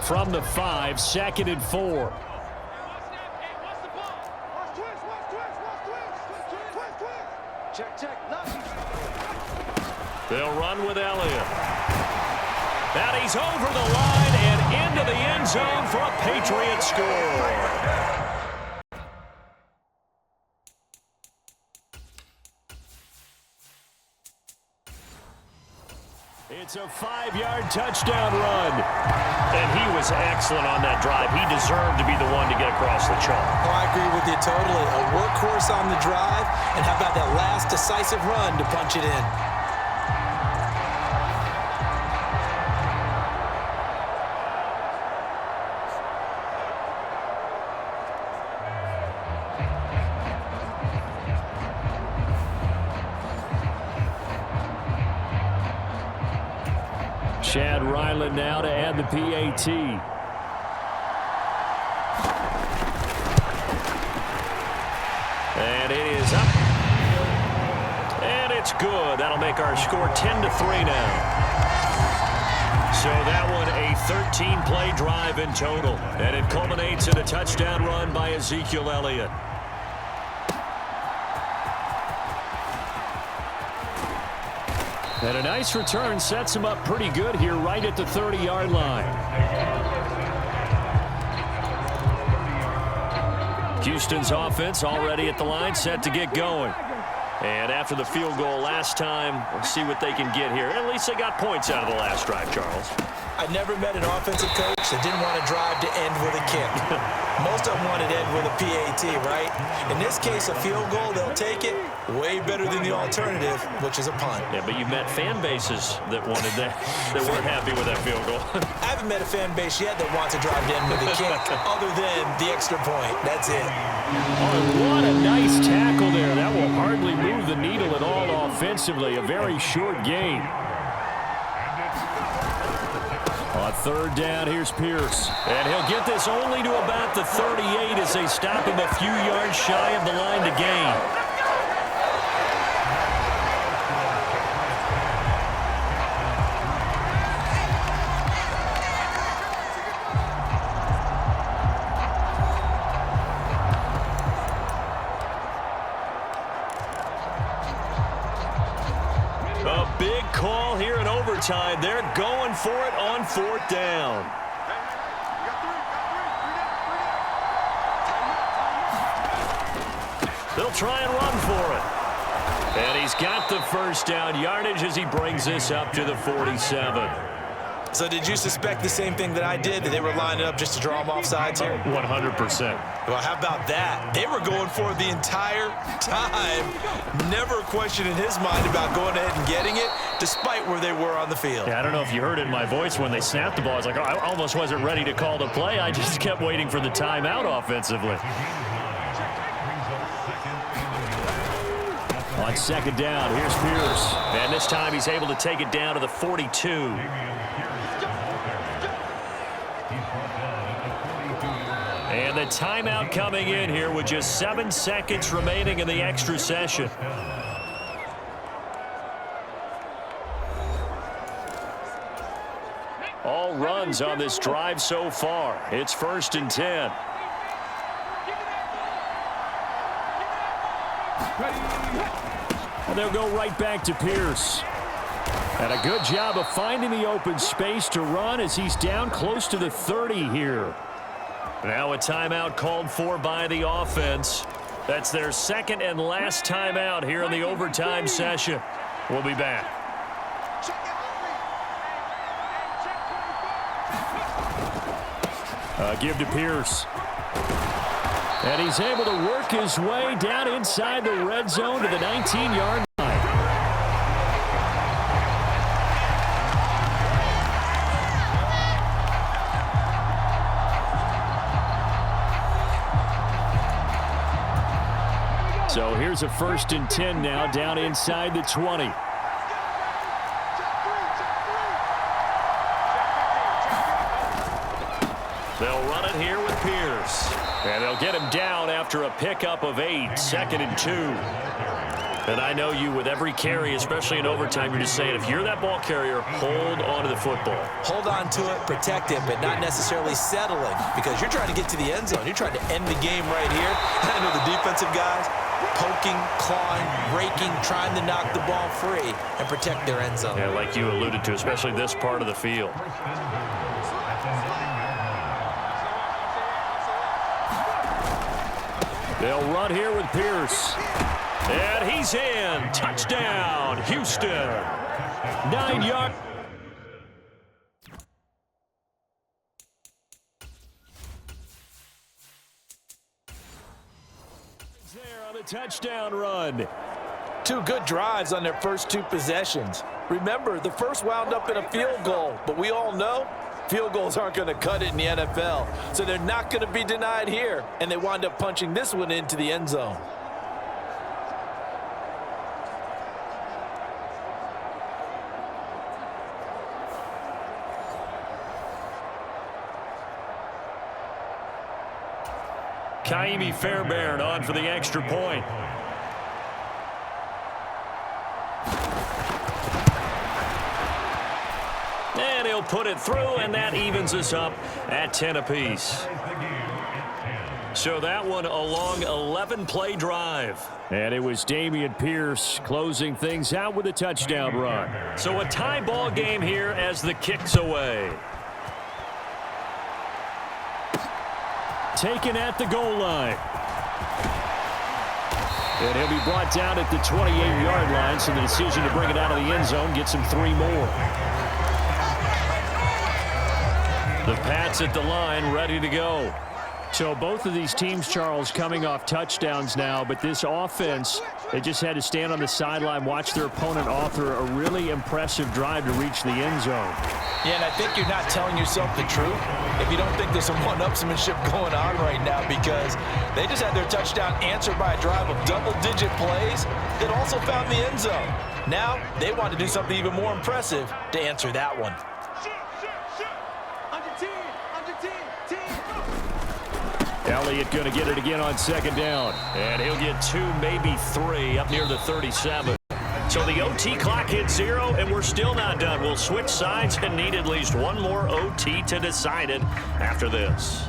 from the 5, 2nd and 4. They'll run with Elliott. And he's over the line and into the end zone for a Patriots score. It's a 5-yard touchdown run. And he was excellent on that drive. He deserved to be the one to get across the chalk. Oh, I agree with you totally. A workhorse on the drive, and how about that last decisive run to punch it in? Chad Ryland now to add the PAT. And it is up. And it's good. That'll make our score 10-3 now. So that one a 13-play drive in total. And it culminates in a touchdown run by Ezekiel Elliott. And a nice return sets him up pretty good here right at the 30-yard line. Houston's offense already at the line, set to get going. And after the field goal last time, we'll see what they can get here. At least they got points out of the last drive, Charles. I never met an offensive coach that didn't want to drive to end with a kick. Most of them wanted to end with a PAT, right? In this case, a field goal, they'll take it. Way better than the alternative, which is a punt. Yeah, but you've met fan bases that wanted that weren't happy with that field goal. I haven't met a fan base yet that wants to drive to end with a kick other than the extra point. That's it. Oh, what a nice tackle there. That will hardly move the needle at all offensively. A very short game. On 3rd down, here's Pierce. And he'll get this only to about the 38 as they stop him a few yards shy of the line to gain. A big call here in overtime. They're going for it on 4th down. They'll try and run for it. And he's got the first down yardage as he brings this up to the 47. So did you suspect the same thing that I did, that they were lining up just to draw them off sides here? 100%. Well, how about that? They were going for it the entire time. Never a question in his mind about going ahead and getting it, despite where they were on the field. Yeah, I don't know if you heard it in my voice when they snapped the ball. I was like, oh, I almost wasn't ready to call the play. I just kept waiting for the timeout offensively. On 2nd down, here's Pierce. And this time he's able to take it down to the 42. And the timeout coming in here with just 7 seconds remaining in the extra session. All runs on this drive so far. It's 1st and 10. And they'll go right back to Pierce. And a good job of finding the open space to run as he's down close to the 30 here. Now a timeout called for by the offense. That's their 2nd and last timeout here in the overtime session. We'll be back. Give to Pierce. And he's able to work his way down inside the red zone to the 19-yard line. So here's a 1st and 10 now down inside the 20. They'll run it here with Pierce. And they'll get him down after a pickup of 8, 2nd and 2. And I know you, with every carry, especially in overtime, you're just saying, if you're that ball carrier, hold on to the football. Hold on to it, protect it, but not necessarily settling, because you're trying to get to the end zone. You're trying to end the game right here. And I know the defensive guys poking, clawing, raking, trying to knock the ball free and protect their end zone. Yeah, like you alluded to, especially this part of the field. They'll run here with Pierce. And he's in. Touchdown, Houston. 9 yards. There on the touchdown run. 2 good drives on their first 2 possessions. Remember, the first wound up in a field goal, but we all know field goals aren't going to cut it in the NFL. So they're not going to be denied here, and they wind up punching this one into the end zone. Kaimi Fairbairn on for the extra point. And he'll put it through, and that evens us up at 10 apiece. So that one a long 11-play drive. And it was Dameon Pierce closing things out with a touchdown run. So a tie ball game here as the kick's away. Taken at the goal line. And he'll be brought down at the 28-yard line, so the decision to bring it out of the end zone gets him 3 more. The Pats at the line, ready to go. So both of these teams, Charles, coming off touchdowns now, but this offense, they just had to stand on the sideline, watch their opponent author a really impressive drive to reach the end zone. Yeah, and I think you're not telling yourself the truth if you don't think there's some one-upsmanship going on right now, because they just had their touchdown answered by a drive of double-digit plays that also found the end zone. Now they want to do something even more impressive to answer that one. Elliott going to get it again on second down. And he'll get 2, maybe 3 up near the 37. So the OT clock hits 0, and we're still not done. We'll switch sides and need at least one more OT to decide it after this.